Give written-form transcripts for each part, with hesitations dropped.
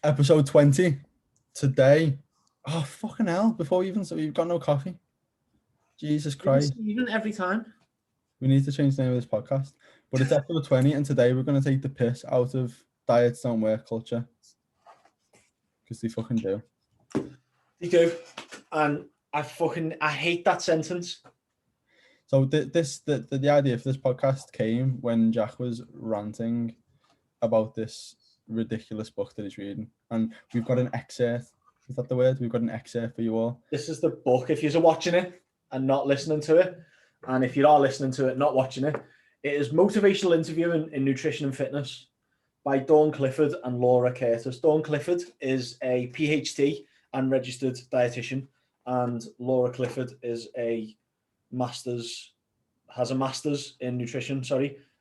Episode 20 today. Oh, fucking hell. Before we even, so we've got no coffee. Jesus Christ. Even every time. We need to change the name of this podcast. But it's episode 20, and today we're going to take the piss out of diets don't work culture. Because they fucking do. They do. And I hate that sentence. So the idea for this podcast came when Jack was ranting about this ridiculous book that he's reading. And we've got an excerpt. Is that the word? We've got an excerpt for you all. This is the book. If you're watching it and not listening to it, and if you are listening to it, not watching it, it is Motivational Interview in Nutrition and Fitness by Dawn Clifford and Laura Curtis. Dawn Clifford is a PhD and registered dietitian, and Laura Clifford is has a master's in nutrition,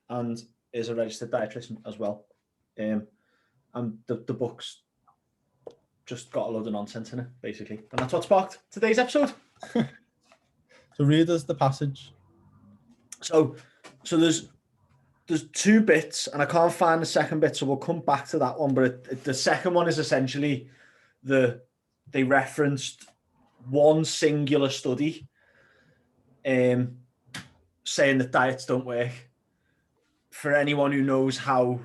and is a registered dietitian as well. And the book's just got a load of nonsense in it, basically. And that's what sparked today's episode. So read us the passage. So there's two bits, and I can't find the second bit, so we'll come back to that one. But the second one is essentially they referenced one singular study saying that diets don't work. For anyone who knows how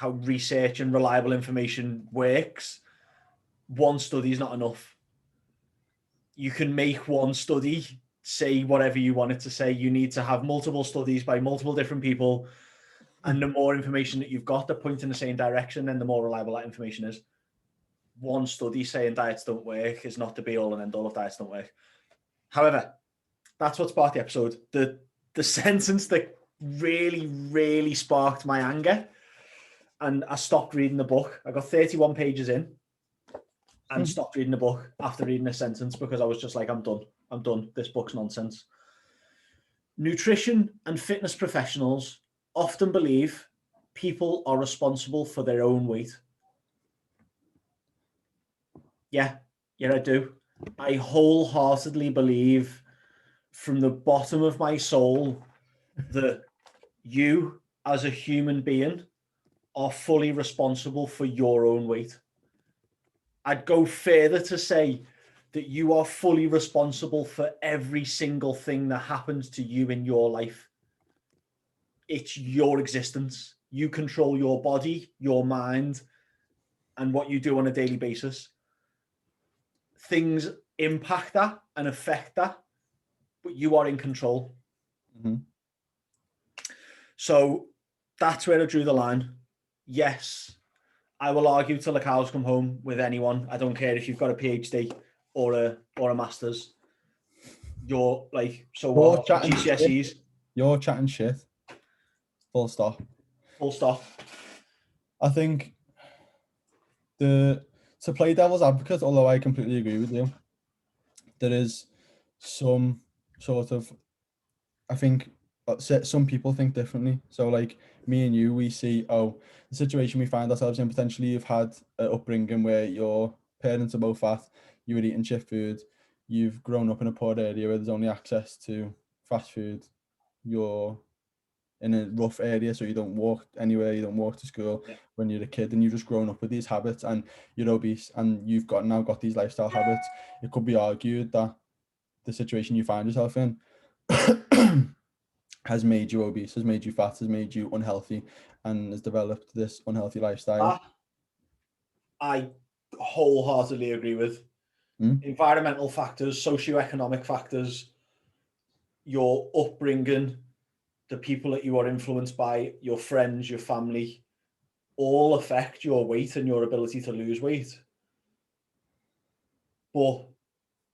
research and reliable information works, one study is not enough. You can make one study say whatever you want it to say. You need to have multiple studies by multiple different people. And the more information that you've got that point in the same direction, then the more reliable that information is. One study saying diets don't work is not the be all and end all of diets don't work. However, that's what sparked the episode. The sentence that really, really sparked my anger, and I stopped reading the book. I got 31 pages in and stopped reading the book after reading a sentence because I was just like, I'm done. This book's nonsense. Nutrition and fitness professionals often believe people are responsible for their own weight. Yeah, I do. I wholeheartedly believe from the bottom of my soul that you as a human being are fully responsible for your own weight. I'd go further to say that you are fully responsible for every single thing that happens to you in your life. It's your existence. You control your body, your mind, and what you do on a daily basis. Things impact that and affect that, but you are in control. Mm-hmm. So that's where I drew the line. Yes, I will argue till the cows come home with anyone. I don't care if you've got a PhD or a master's. You're like, so what? GCSEs. You're chatting shit. Full stop. Full stop. I think to play devil's advocate, although I completely agree with you, there is some sort of, I think some people think differently. So like me and you, we see, the situation we find ourselves in, potentially you've had an upbringing where your parents are both fat, you were eating shit food, you've grown up in a poor area where there's only access to fast food, you're in a rough area, so you don't walk anywhere, you don't walk to school when you're a kid, and you've just grown up with these habits and you're obese and you've now got these lifestyle habits. It could be argued that the situation you find yourself in has made you obese, has made you fat, has made you unhealthy, and has developed this unhealthy lifestyle. I wholeheartedly agree with. Environmental factors, socioeconomic factors, your upbringing, the people that you are influenced by, your friends, your family, all affect your weight and your ability to lose weight. But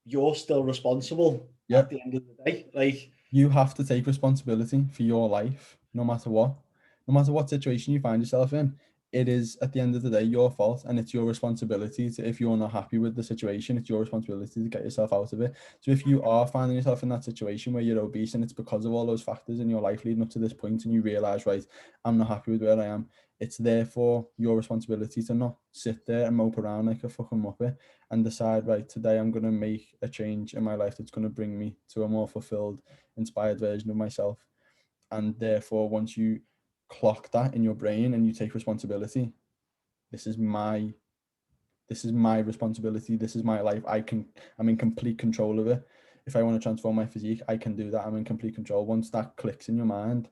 you're still responsible at the end of the day. Like, you have to take responsibility for your life, no matter what situation you find yourself in. It is, at the end of the day, your fault, and it's your responsibility to, if you're not happy with the situation, it's your responsibility to get yourself out of it. So if you are finding yourself in that situation where you're obese and it's because of all those factors in your life leading up to this point, and you realize, right, I'm not happy with where I am, it's therefore your responsibility to not sit there and mope around like a fucking muppet and decide, right, today I'm going to make a change in my life that's going to bring me to a more fulfilled, inspired version of myself. And therefore, once you clock that in your brain and you take responsibility, this is my this is my responsibility. This is my life. I'm in complete control of it. If I want to transform my physique, I can do that. I'm in complete control. Once that clicks in your mind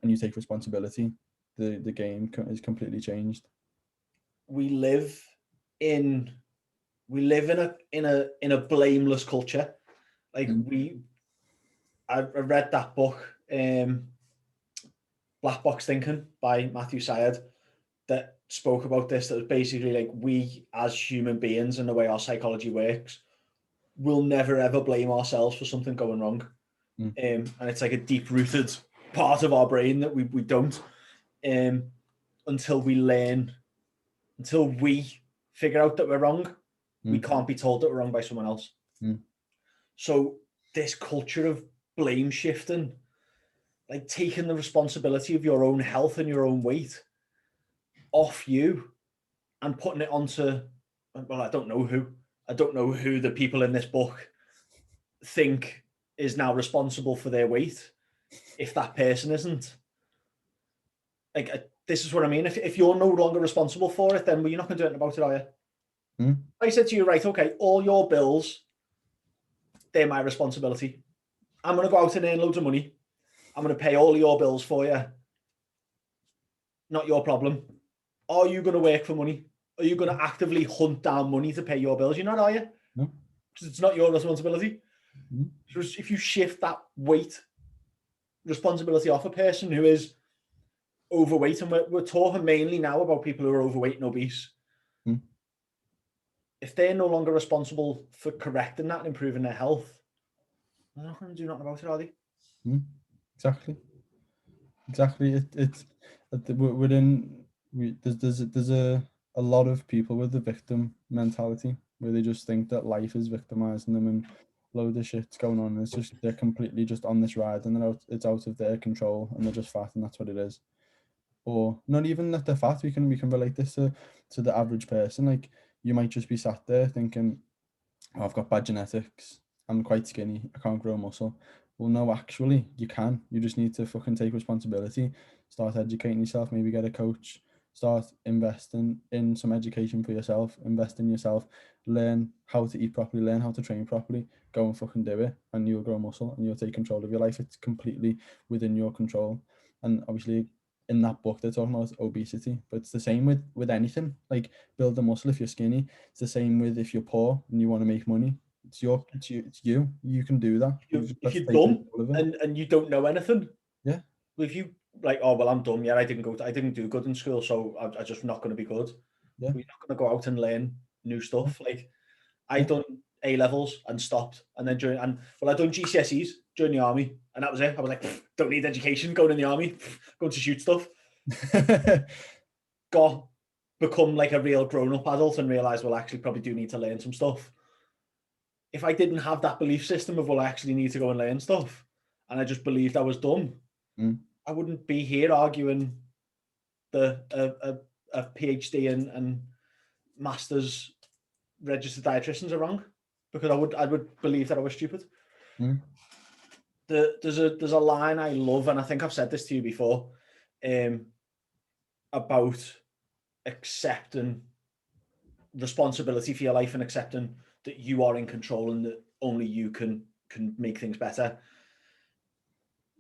and you take responsibility, the game is completely changed. We live in a blameless culture. Like I read that book, Black Box Thinking by Matthew Syed, that spoke about this. That was basically like, we as human beings and the way our psychology works will never ever blame ourselves for something going wrong. And it's like a deep rooted part of our brain that we don't, until we figure out that we're wrong. We can't be told that we're wrong by someone else. So this culture of blame shifting, like taking the responsibility of your own health and your own weight off you and putting it onto, well, I don't know who the people in this book think is now responsible for their weight, if that person isn't. Like, this is what I mean. If you're no longer responsible for it, then you're not going to do anything about it, are you? I said to you, right, okay, all your bills, they're my responsibility. I'm going to go out and earn loads of money. I'm going to pay all your bills for you. Not your problem. Are you going to work for money? Are you going to actively hunt down money to pay your bills? You're not, are you? No. Because it's not your responsibility. So if you shift that weight responsibility off a person who is overweight, and we're talking mainly now about people who are overweight and obese, if they're no longer responsible for correcting that and improving their health, they're not going to do nothing about it, are they? Exactly. It's there's a lot of people with the victim mentality where they just think that life is victimizing them and load of shit's going on. It's just they're completely just on this ride and it's out of their control and they're just fat and that's what it is. Or not even that they're fat. We can relate this to the average person. Like, you might just be sat there thinking, oh, I've got bad genetics. I'm quite skinny. I can't grow muscle. Well, no, actually, you can. You just need to fucking take responsibility. Start educating yourself. Maybe get a coach. Start investing in some education for yourself. Invest in yourself. Learn how to eat properly. Learn how to train properly. Go and fucking do it, and you'll grow muscle and you'll take control of your life. It's completely within your control. And obviously, in that book, they're talking about obesity, but it's the same with anything. Like, build the muscle if you're skinny. It's the same with if you're poor and you want to make money. It's you. You can do that. If you're dumb and you don't know anything, yeah. If you like, oh well, I'm dumb. Yeah, I didn't do good in school, so I'm just not going to be good. Yeah. We're not going to go out and learn new stuff. Like, I done A levels and stopped, and then I done GCSEs during the army, and that was it. I was like, don't need education, going in the army, going to shoot stuff. Become like a real grown-up adult and realize, well, I actually probably do need to learn some stuff. If I didn't have that belief system of, well, I actually need to go and learn stuff, and I just believed I was dumb, I wouldn't be here arguing a PhD and master's registered dietitians are wrong, because I would believe that I was stupid. There's a line I love, and I think I've said this to you before, about accepting responsibility for your life and accepting that you are in control and that only you can make things better.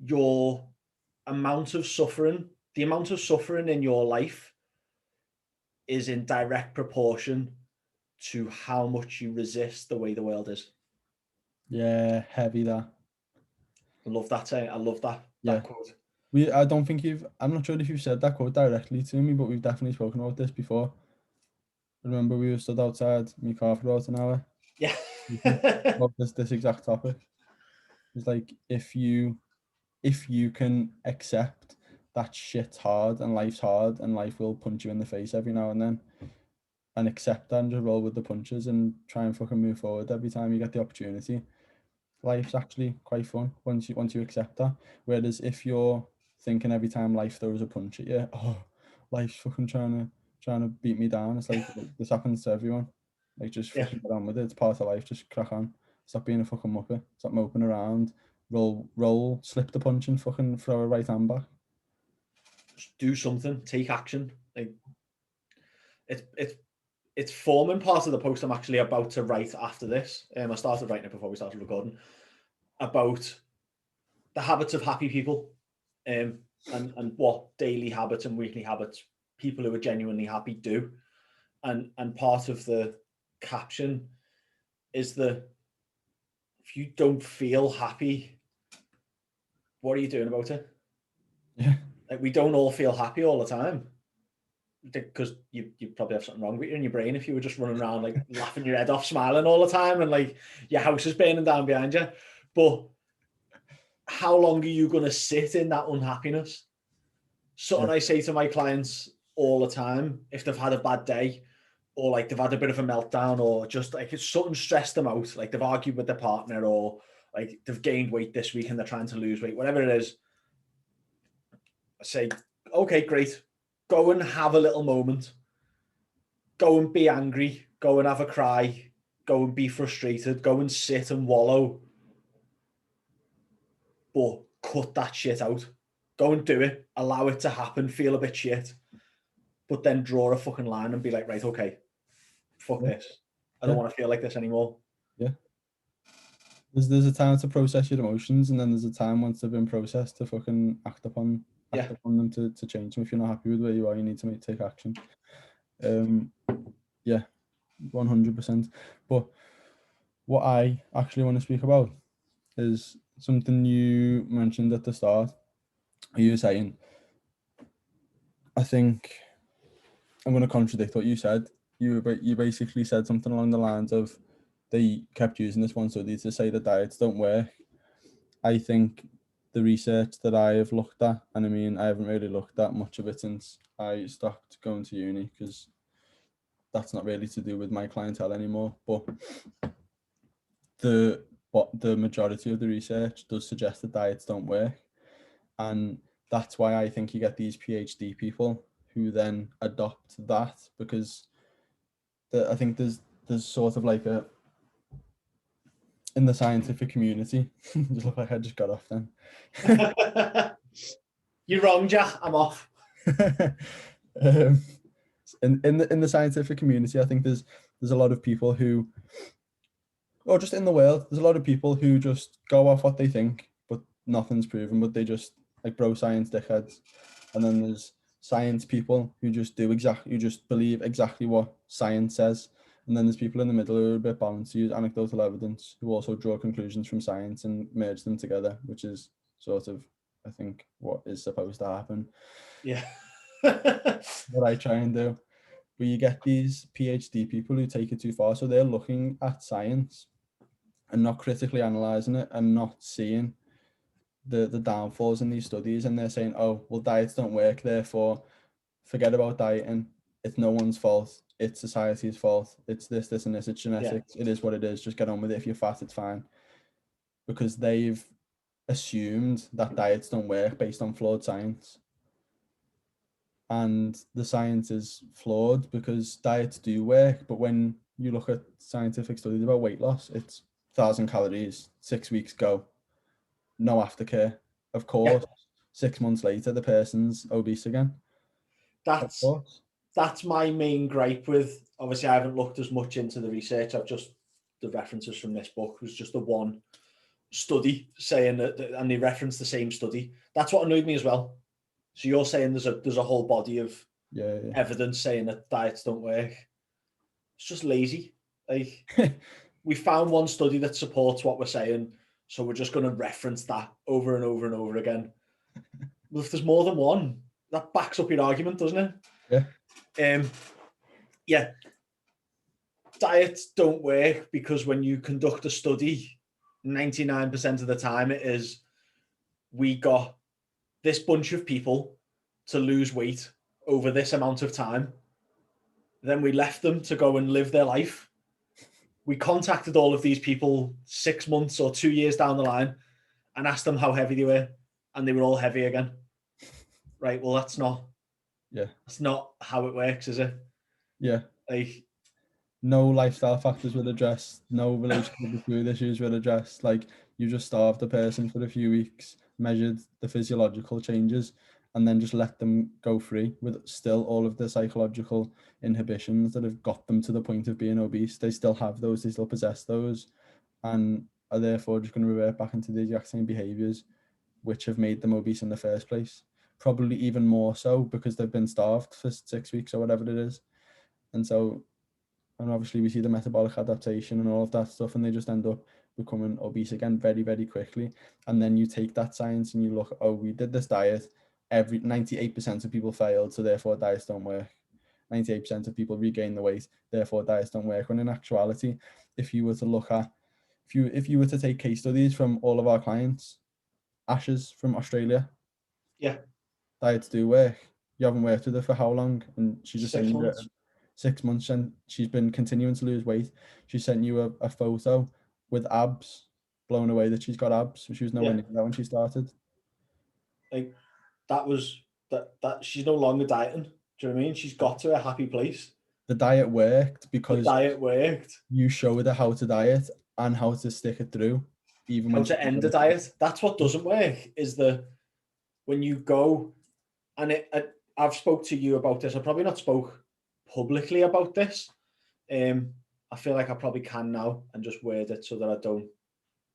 The amount of suffering in your life is in direct proportion to how much you resist the way the world is. Yeah, heavy that. I love that. I love that quote. I don't think I'm not sure if you've said that quote directly to me, but we've definitely spoken about this before. I remember we were stood outside my car for about an hour. Yeah. About this exact topic. It's like, if you can accept that shit's hard and life's hard and life will punch you in the face every now and then, and accept that and just roll with the punches and try and fucking move forward every time you get the opportunity, life's actually quite fun once you accept that. Whereas if you're thinking every time life throws a punch at you, oh, life's fucking trying to beat me down, it's like, this happens to everyone. Like, just fucking get on with it. It's part of life. Just crack on. Stop being a fucking muppet. Stop moping around. Roll, slip the punch and fucking throw a right hand back. Just do something. Take action. Like, it's it's forming part of the post I'm actually about to write after this. I started writing it before we started recording, about the habits of happy people, and what daily habits and weekly habits people who are genuinely happy do. And part of the caption is that if you don't feel happy, what are you doing about it? Yeah. Like, we don't all feel happy all the time, because you probably have something wrong with you in your brain if you were just running around like laughing your head off, smiling all the time, and like your house is burning down behind you. But how long are you going to sit in that unhappiness? Something I say to my clients all the time, if they've had a bad day, or like they've had a bit of a meltdown, or just like it's something stressed them out, like they've argued with their partner, or like they've gained weight this week and they're trying to lose weight, whatever it is, I say, okay, great. Go and have a little moment. Go and be angry. Go and have a cry. Go and be frustrated. Go and sit and wallow. But cut that shit out. Go and do it. Allow it to happen. Feel a bit shit. But then draw a fucking line and be like, right, okay, fuck this. I don't want to feel like this anymore. Yeah. There's a time to process your emotions, and then there's a time once they've been processed to fucking act upon them to change them. If you're not happy with where you are, you need to take action. Yeah, 100%. But what I actually want to speak about is something you mentioned at the start. You were saying, I think I'm going to contradict what you said. You basically said something along the lines of, they kept using this one study to say that diets don't work. I think the research that I have looked at, and I mean, I haven't really looked at much of it since I stopped going to uni, because that's not really to do with my clientele anymore. But the majority of the research does suggest that diets don't work, and that's why I think you get these PhD people who then adopt that, because I think there's sort of like a, in the scientific community, just look like I just got off then. You're wrong, Jack. I'm off. In the scientific community, I think there's a lot of people who, or just in the world, there's a lot of people who just go off what they think, but nothing's proven, but they just like bro science dickheads. And then there's science people who just believe exactly what science says. And then there's people in the middle who are a bit balanced, who use anecdotal evidence, who also draw conclusions from science and merge them together, which is sort of, I think, what is supposed to happen. Yeah. What I try and do. But you get these PhD people who take it too far. So they're looking at science and not critically analysing it, and not seeing the downfalls in these studies. And they're saying, oh, well, diets don't work, therefore forget about dieting. It's no one's fault. It's society's fault. It's this, and this. It's genetics. It is what it is. Just get on with it. If you're fat, it's fine. Because they've assumed that diets don't work based on flawed science. And the science is flawed, because diets do work. But when you look at scientific studies about weight loss, it's 1,000 calories, 6 weeks, go. No aftercare. Of course, 6 months later, the person's obese again. That's my main gripe with, obviously I haven't looked as much into the research. I've just, the references from this book was just the one study saying that, and they reference the same study. That's what annoyed me as well. So you're saying there's a whole body of evidence saying that diets don't work. It's just lazy. Like, we found one study that supports what we're saying, so we're just going to reference that over and over and over again. Well, if there's more than one, that backs up your argument, doesn't it? Yeah. Yeah. Diets don't work because when you conduct a study, 99% of the time it is, we got this bunch of people to lose weight over this amount of time. Then we left them to go and live their life. We contacted all of these people 6 months or 2 years down the line and asked them how heavy they were, and they were all heavy again. Right, well, that's not how it works, is it? Yeah. Like, no lifestyle factors were addressed, no relationship with food issues were addressed. Like, you just starved the person for a few weeks, measured the physiological changes, and then just let them go free with still all of the psychological inhibitions that have got them to the point of being obese. They still have those, they still possess those, and are therefore just going to revert back into the exact same behaviors which have made them obese in the first place. Probably even more so because they've been starved for 6 weeks or whatever it is. And so, and obviously we see the metabolic adaptation and all of that stuff, and they just end up becoming obese again very, very quickly. And then you take that science and you look, oh, we did this diet, every 98% of people failed, so therefore diets don't work. 98% of people regain the weight, therefore diets don't work. When in actuality, if you were to look at, if you were to take case studies from all of our clients, Ashes from Australia, Yeah, diets do work. You haven't worked with her for how long? And she just sent 6 you months. 6 months, and she's been continuing to lose weight. She sent you a photo with abs, blown away that she's got abs. She was nowhere Yeah, near that when she started. like that was that she's no longer dieting. Do you know what I mean? She's got to a happy place. The diet worked The because diet worked. you showed her how to diet and how to stick it through, even How when she to end the diet. That's what doesn't work. Is the when you go and I've spoke to you about this. I probably not spoke publicly about this. I feel like I probably can now and just word it so that I don't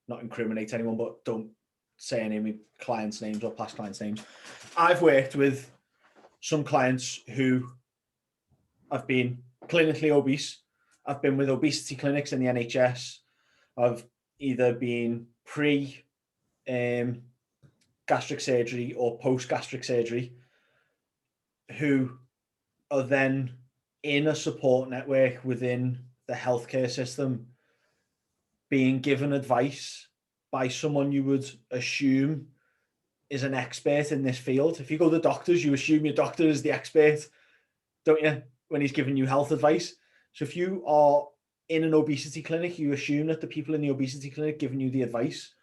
not incriminate anyone, but don't say any of my clients' names or past clients' names. I've worked with some clients who have been clinically obese. I've been with obesity clinics in the NHS. I've either been pre gastric surgery or post gastric surgery who are then in a support network within the healthcare system being given advice by someone you would assume is an expert in this field. If you go to doctors, you assume your doctor is the expert, don't you, when he's giving you health advice? So if you are in an obesity clinic, you assume that the people in the obesity clinic giving you the advice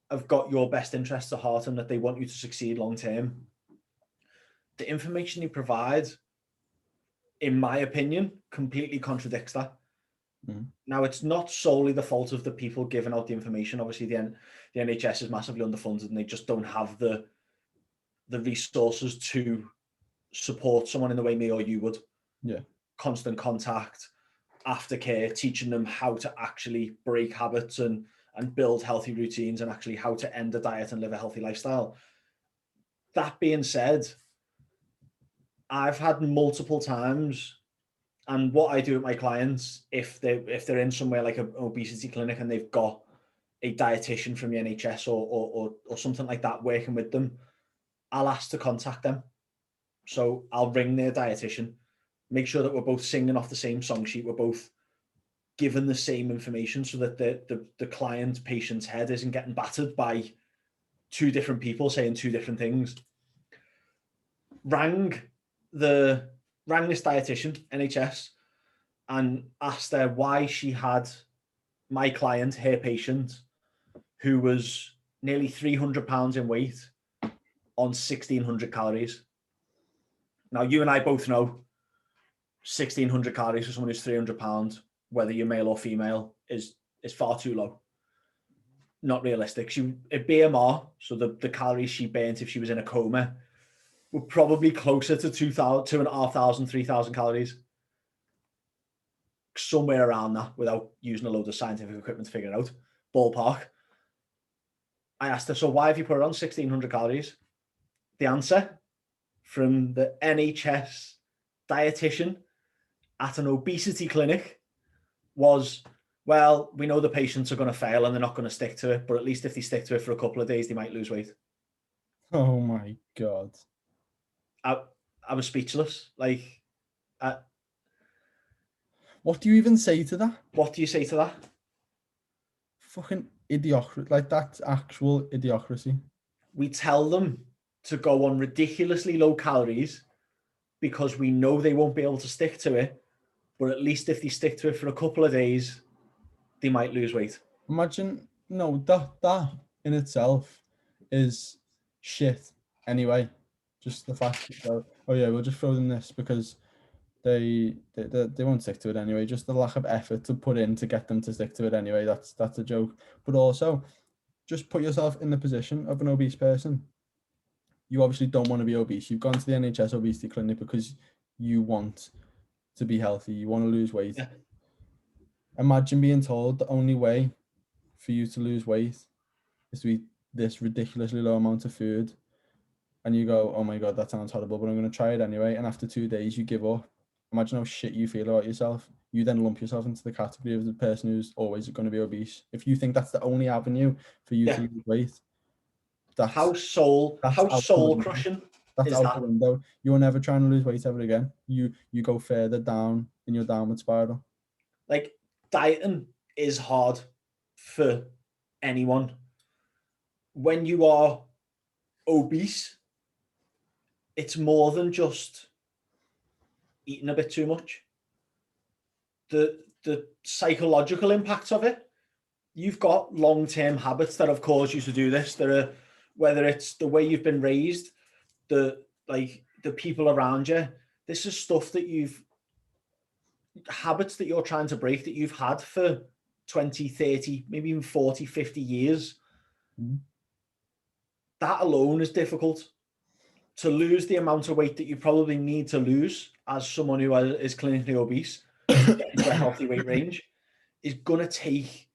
have got your best interests at heart and that they want you to succeed long term. The information you provide, in my opinion, completely contradicts that. Mm. Now, it's not solely the fault of the people giving out the information. Obviously, the NHS is massively underfunded and they just don't have the resources to support someone in the way me or you would. Yeah. Constant contact, aftercare, teaching them how to actually break habits and build healthy routines and actually how to end a diet and live a healthy lifestyle. That being said, I've had multiple times, and what I do with my clients, if they're in somewhere like an obesity clinic and they've got a dietitian from the NHS or something like that working with them, I'll ask to contact them. So I'll ring their dietitian, make sure that we're both singing off the same song sheet, we're both given the same information so that the client patient's head isn't getting battered by two different people saying two different things. Rang this dietitian, NHS, and asked her why she had my client, her patient, who was nearly 300 pounds in weight on 1,600 calories. Now, you and I both know 1,600 calories for someone who's 300 pounds, whether you're male or female, is far too low. Not realistic. She a BMR, so the calories she burnt if she was in a coma, were probably closer to 2,000, 2,500, 3,000 calories. Somewhere around that without using a load of scientific equipment to figure it out. Ballpark. I asked her, so why have you put it on 1,600 calories? The answer from the NHS dietitian at an obesity clinic was, well, we know the patients are going to fail and they're not going to stick to it, but at least if they stick to it for a couple of days, they might lose weight. Oh my God. I was speechless. Like, What do you even say to that? what do you say to that? Fucking idiocracy. Like, that's actual idiocracy. We tell them to go on ridiculously low calories because we know they won't be able to stick to it, but at least if they stick to it for a couple of days, they might lose weight. Imagine, no, that in itself is shit anyway. Just the fact that, oh yeah, we'll just throw them this because they won't stick to it anyway. Just the lack of effort to put in to get them to stick to it anyway. That's a joke. But also, just put yourself in the position of an obese person. you obviously don't want to be obese. You've gone to the NHS obesity clinic because you want to be healthy. You want to lose weight. Yeah. Imagine being told the only way for you to lose weight is to eat this ridiculously low amount of food. And you go, oh my God, that sounds horrible, but I'm going to try it anyway. And after 2 days, you give up. Imagine how shit you feel about yourself. You then lump yourself into the category of the person who's always going to be obese. If you think that's the only avenue for you to lose weight, that's how soul out the window. crushing That's is out that? the window. You're never trying to lose weight ever again. You go further down in your downward spiral. Like, dieting is hard for anyone. When you are obese, it's more than just eating a bit too much. The psychological impacts of it, you've got long-term habits that have caused you to do this. There are, whether it's the way you've been raised, the people around you, this is stuff that habits that you're trying to break that you've had for 20, 30, maybe even 40, 50 years. Mm-hmm. That alone is difficult. To lose the amount of weight that you probably need to lose as someone who is clinically obese to get into a healthy weight range is going to take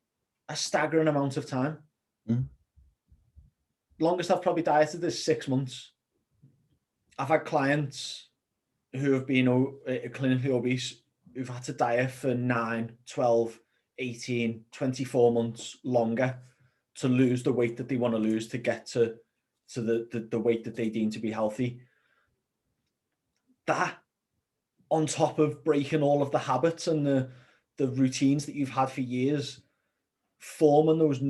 a staggering amount of time. Mm-hmm. Longest I've probably dieted is 6 months. I've had clients who have been clinically obese who've had to diet for 9, 12, 18, 24 months longer to lose the weight that they want to lose to get to the weight that they deem to be healthy. That, on top of breaking all of the habits and the routines that you've had for years, forming those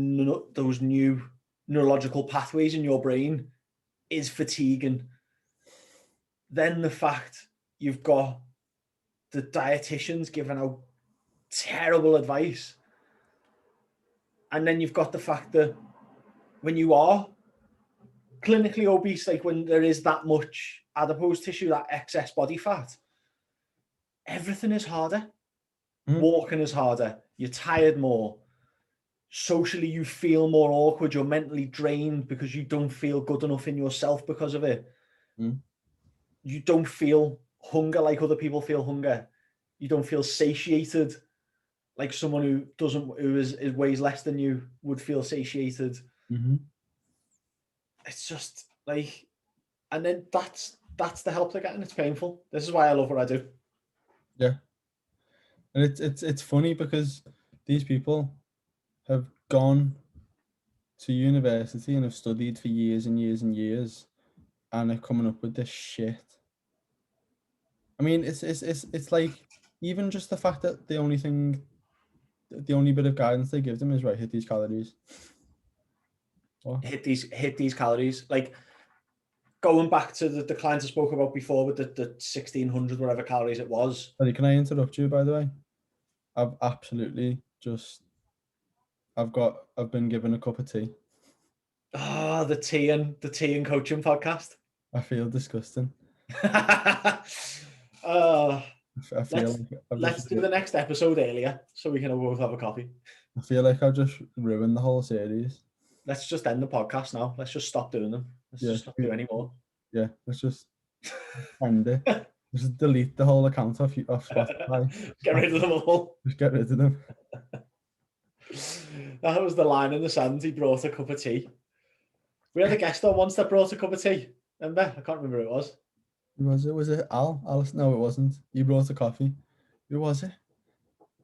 new neurological pathways in your brain, is fatiguing. Then the fact you've got the dietitians giving out terrible advice, and then you've got the fact that when you are clinically obese, like when there is that much adipose tissue, that excess body fat, everything is harder. Mm-hmm. Walking is harder. You're tired more. Socially, you feel more awkward. You're mentally drained because you don't feel good enough in yourself because of it. Mm-hmm. You don't feel hunger like other people feel hunger. You don't feel satiated like someone who weighs less than you would feel satiated. Mm-hmm. It's just like, and then that's the help they're getting. It's painful. This is why I love what I do. Yeah. And it's funny because these people have gone to university and have studied for years and years and years, and they're coming up with this shit. I mean, it's like, even just the fact that the only bit of guidance they give them is, right, hit these calories. What? Hit these calories. Like, going back to the clients I spoke about before with the 1600 whatever calories it was. Sorry, can I interrupt you, by the way? I've been given a cup of tea. The tea and coaching podcast. I feel disgusting. I feel let's do the next episode earlier so we can both have a coffee. I feel like I've just ruined the whole series. Let's just end the podcast now. Let's just stop doing them. Let's just not do any more. Yeah, let's just end it. Just delete the whole account off Spotify. Get rid of them all. Just get rid of them. That was the line in the sand. He brought a cup of tea. We had a guest on once that brought a cup of tea. Remember? I can't remember who it was. Who was it? Was it Al? Alice? No, it wasn't. He brought a coffee. Who was it?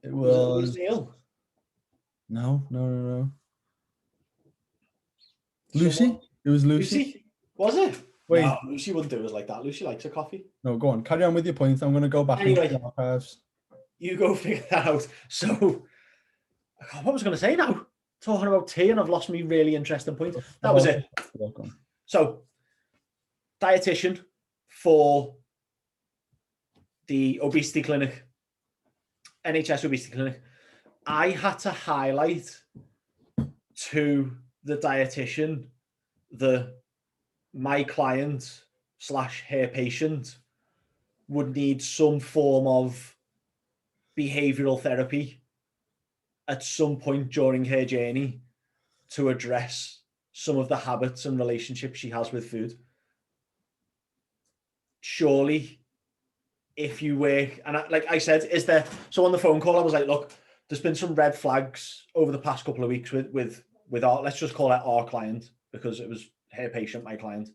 It was Neil. No. Lucy? It was Lucy. Was it? Wait. No, Lucy wouldn't do us like that. Lucy likes a coffee. No, go on. Carry on with your points. I'm going to go back into the archives. You go figure that out. So, what was I going to say now? Talking about tea, and I've lost me really interesting point. That was it. So, dietitian for the obesity clinic, NHS obesity clinic. I had to highlight to the dietitian that my client / her patient would need some form of behavioral therapy at some point during her journey to address some of the habits and relationships she has with food. surely if you work, and like I said, is there, so on the phone call I was like, look, there's been some red flags over the past couple of weeks with our, let's just call it our client, because it was her patient, my client.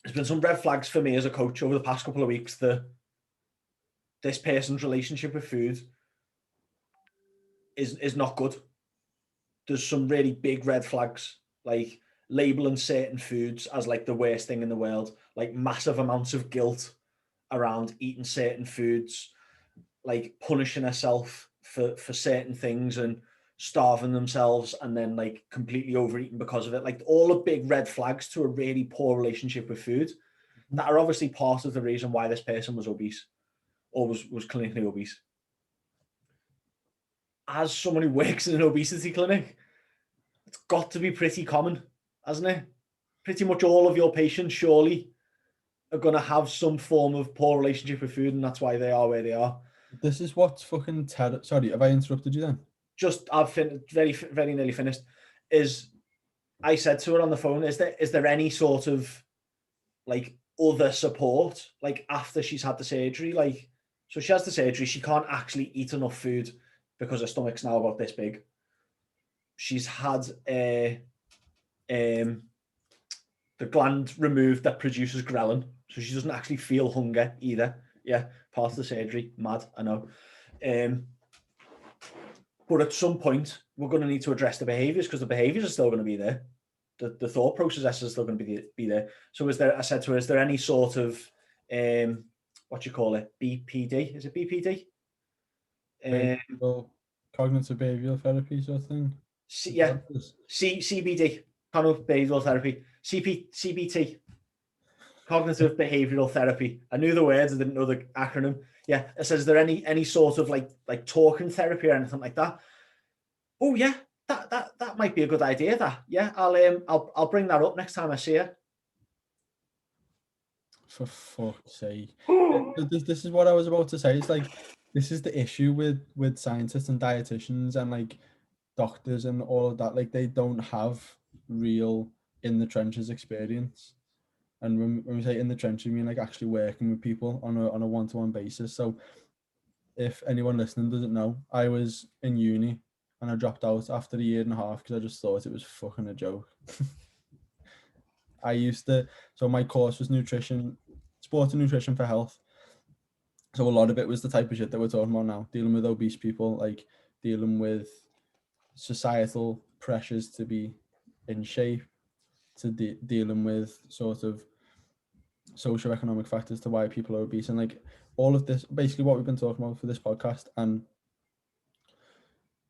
There's been some red flags for me as a coach over the past couple of weeks that this person's relationship with food is not good. There's some really big red flags, like labeling certain foods as like the worst thing in the world, like massive amounts of guilt around eating certain foods, like punishing herself for certain things and starving themselves and then like completely overeating because of it. Like all the big red flags to a really poor relationship with food that are obviously part of the reason why this person was obese or was clinically obese. As someone who works in an obesity clinic, it's got to be pretty common, hasn't it? Pretty much all of your patients surely are going to have some form of poor relationship with food, and that's why they are where they are. This is what's fucking terrible. Sorry, have I interrupted you then? Just I've very nearly finished. Is I said to her on the phone, is there any sort of like other support like after she's had the surgery? Like, so she has the surgery, she can't actually eat enough food because her stomach's now about this big. She's had the gland removed that produces ghrelin, so she doesn't actually feel hunger either. Yeah, part of the surgery. Mad, I know. But at some point, we're going to need to address the behaviours, because the behaviours are still going to be there. The thought process is still going to be there. So is there, I said to her, is there any sort of, what do you call it? BPD? Is it BPD? Cognitive behavioral therapy sort of thing. Yeah. CBD, cognitive behavioral therapy. CBT, cognitive behavioral therapy. I knew the words, I didn't know the acronym. Yeah. It says, is there any sort of like talking therapy or anything like that? Oh yeah, that might be a good idea. That, yeah, I'll bring that up next time I see her. For fuck's sake. This is what I was about to say. It's like, this is the issue with scientists and dietitians and like doctors and all of that. Like, they don't have real in the trenches experience. And when we say in the trenches, we mean like actually working with people on a one-to-one basis. So if anyone listening doesn't know, I was in uni and I dropped out after a year and a half because I just thought it was fucking a joke. I used to, so my course was nutrition, sport and nutrition for health. So a lot of it was the type of shit that we're talking about now, dealing with obese people, like dealing with societal pressures to be in shape, to dealing with sort of socioeconomic factors to why people are obese, and like all of this, basically what we've been talking about for this podcast. And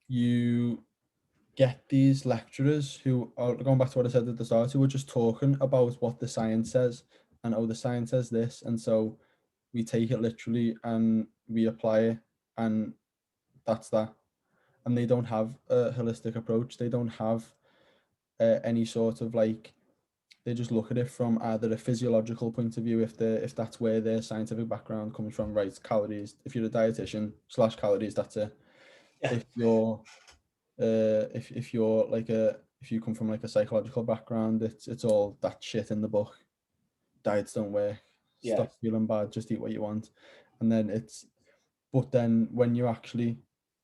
you get these lecturers who are, going back to what I said at the start, who are just talking about what the science says, and oh, the science says this, and so we take it literally and we apply it, and that's that. And they don't have a holistic approach. They don't have any sort of like, they just look at it from either a physiological point of view, if that's where their scientific background comes from, right? Calories. If you're a dietitian / calories, that's it. Yeah. If you're if you're like if you come from like a psychological background, it's all that shit in the book. Diets don't work. Yeah. Stop feeling bad. Just eat what you want. And then but then when you actually,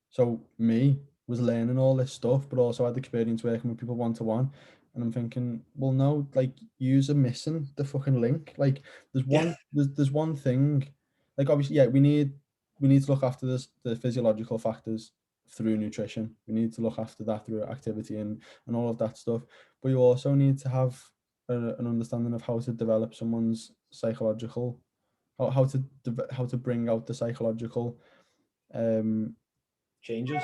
so me was learning all this stuff, but also had experience working with people one-to-one. And I'm thinking, well, no, like, yous are missing the fucking link. Like, there's one thing, like, obviously, yeah, we need to look after the physiological factors through nutrition. We need to look after that through activity and all of that stuff. But you also need to have an understanding of how to develop someone's psychological, how to bring out the psychological changes.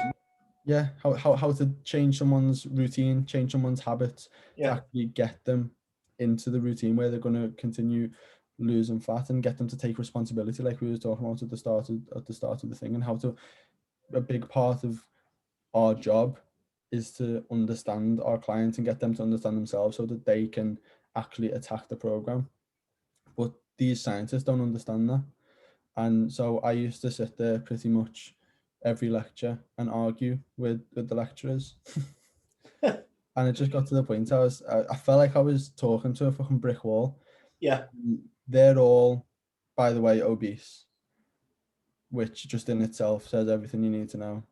Yeah, how to change someone's routine, change someone's habits, to actually get them into the routine where they're going to continue losing fat, and get them to take responsibility, like we were talking about at the start of the thing. And how to, a big part of our job is to understand our clients and get them to understand themselves so that they can actually attack the program. But these scientists don't understand that. And so I used to sit there pretty much every lecture and argue with the lecturers. And it just got to the point I felt like I was talking to a fucking brick wall. Yeah. they're all, by the way, obese, which just in itself says everything you need to know.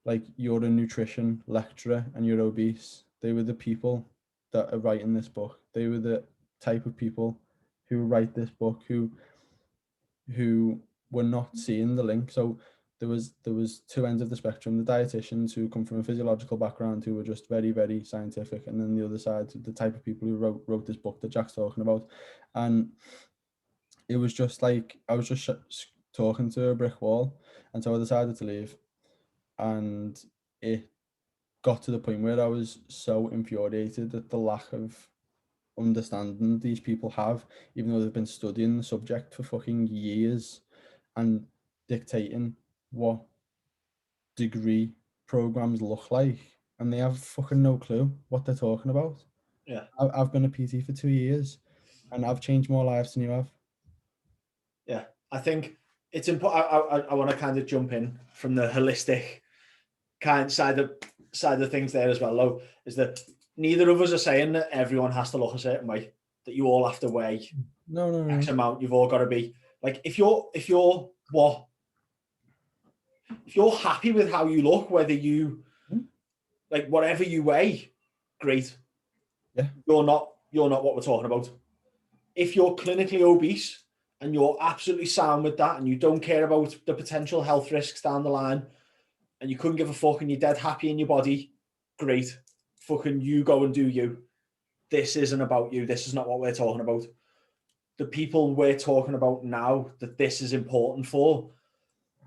Like, you're a nutrition lecturer and you're obese. They were the people that are writing this book. They were the type of people who write this book who were not seeing the link. So there was two ends of the spectrum: the dietitians who come from a physiological background who were just very, very scientific, and then the other side, the type of people who wrote this book that Jack's talking about. And it was just like I was just talking to a brick wall, and so I decided to leave. And it got to the point where I was so infuriated at the lack of understanding these people have, even though they've been studying the subject for fucking years and dictating what degree programs look like, and they have fucking no clue what they're talking about. Yeah. I've been a PT for 2 years and I've changed more lives than you have. Yeah, I think it's important. I want to kind of jump in from the holistic kind side of things there as well, though, is that neither of us are saying that everyone has to look a certain way, that you all have to weigh No. X amount. You've all got to be like, if you're happy with how you look, whether you like whatever you weigh, great. Yeah. You're not what we're talking about. If you're clinically obese and you're absolutely sound with that and you don't care about the potential health risks down the line and you couldn't give a fuck and you're dead happy in your body, great. Fucking you go and do you. This isn't about you. This is not what we're talking about. The people we're talking about now that this is important for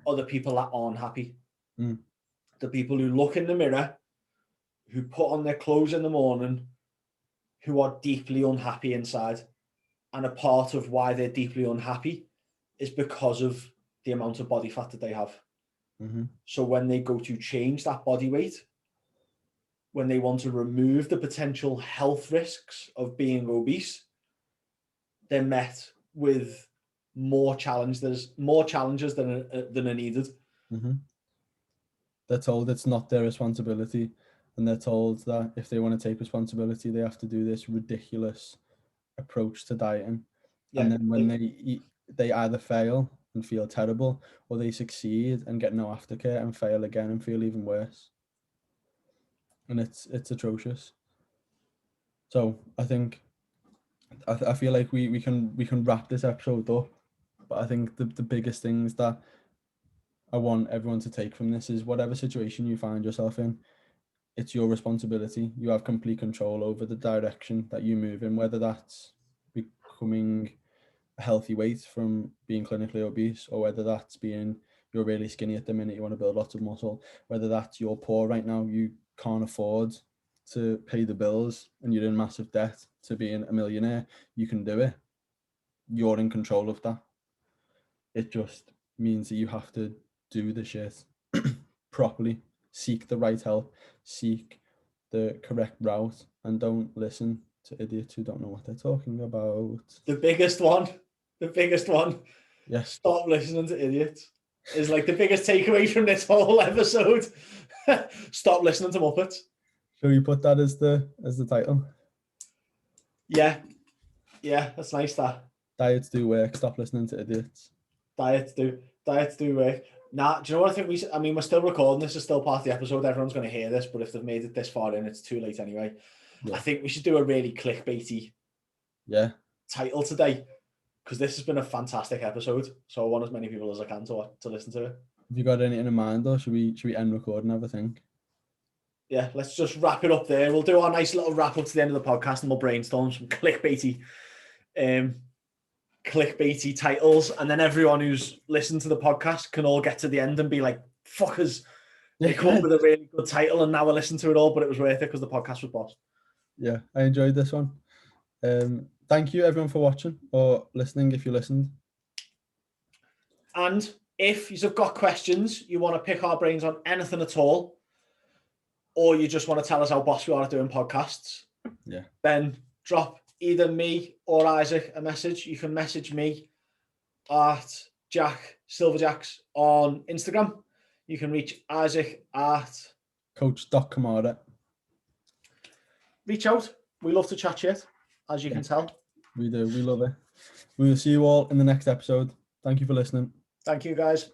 are the people that aren't happy. The people who look in the mirror, who put on their clothes in the morning, who are deeply unhappy inside. And a part of why they're deeply unhappy is because of the amount of body fat that they have. So when they go to change that body weight, when they want to remove the potential health risks of being obese, they're met with more challenges than are needed. They're told it's not their responsibility, and they're told that if they want to take responsibility, they have to do this ridiculous approach to dieting. Yeah, and then when they either fail and feel terrible, or they succeed and get no aftercare and fail again and feel even worse. And it's atrocious. So I think I feel like we can wrap this episode up, but I think the biggest things that I want everyone to take from this is, whatever situation you find yourself in, it's your responsibility. You have complete control over the direction that you move in, whether that's becoming a healthy weight from being clinically obese, or whether that's being, you're really skinny at the minute, you want to build lots of muscle, whether that's you're poor right now, you can't afford to pay the bills and you're in massive debt, to being a millionaire, you can do it. You're in control of that. It just means that you have to do the shit properly, seek the right help, seek the correct route, and don't listen to idiots who don't know what they're talking about. The biggest one. Yes. Stop listening to idiots is like the biggest takeaway from this whole episode. Stop listening to Muppets. Shall we put that as the title? Yeah, that's nice. That Diets do work. Stop listening to idiots. Diets do work. Nah, do you know what I think? We're still recording. This is still part of the episode. Everyone's going to hear this, but if they've made it this far in, it's too late anyway. Yeah. I think we should do a really clickbaity title today, because this has been a fantastic episode. So I want as many people as I can to listen to it. Have you got anything in mind, or should we end recording and have a think? Yeah, let's just wrap it up there. We'll do our nice little wrap up to the end of the podcast, and we'll brainstorm some clickbaity titles, and then everyone who's listened to the podcast can all get to the end and be like, fuckers, they come up with a really good title and now I listened to it all, but it was worth it because the podcast was boss. Yeah, I enjoyed this one. Thank you everyone for watching or listening, if you listened. And if you've got questions, you want to pick our brains on anything at all, or you just want to tell us how boss we are at doing podcasts, then drop either me or Isaac a message. You can message me at Jack Silverjacks on Instagram. You can reach Isaac at Coach.Kamara. Reach out. We love to chat shit, as you can tell. We do. We love it. We will see you all in the next episode. Thank you for listening. Thank you, guys.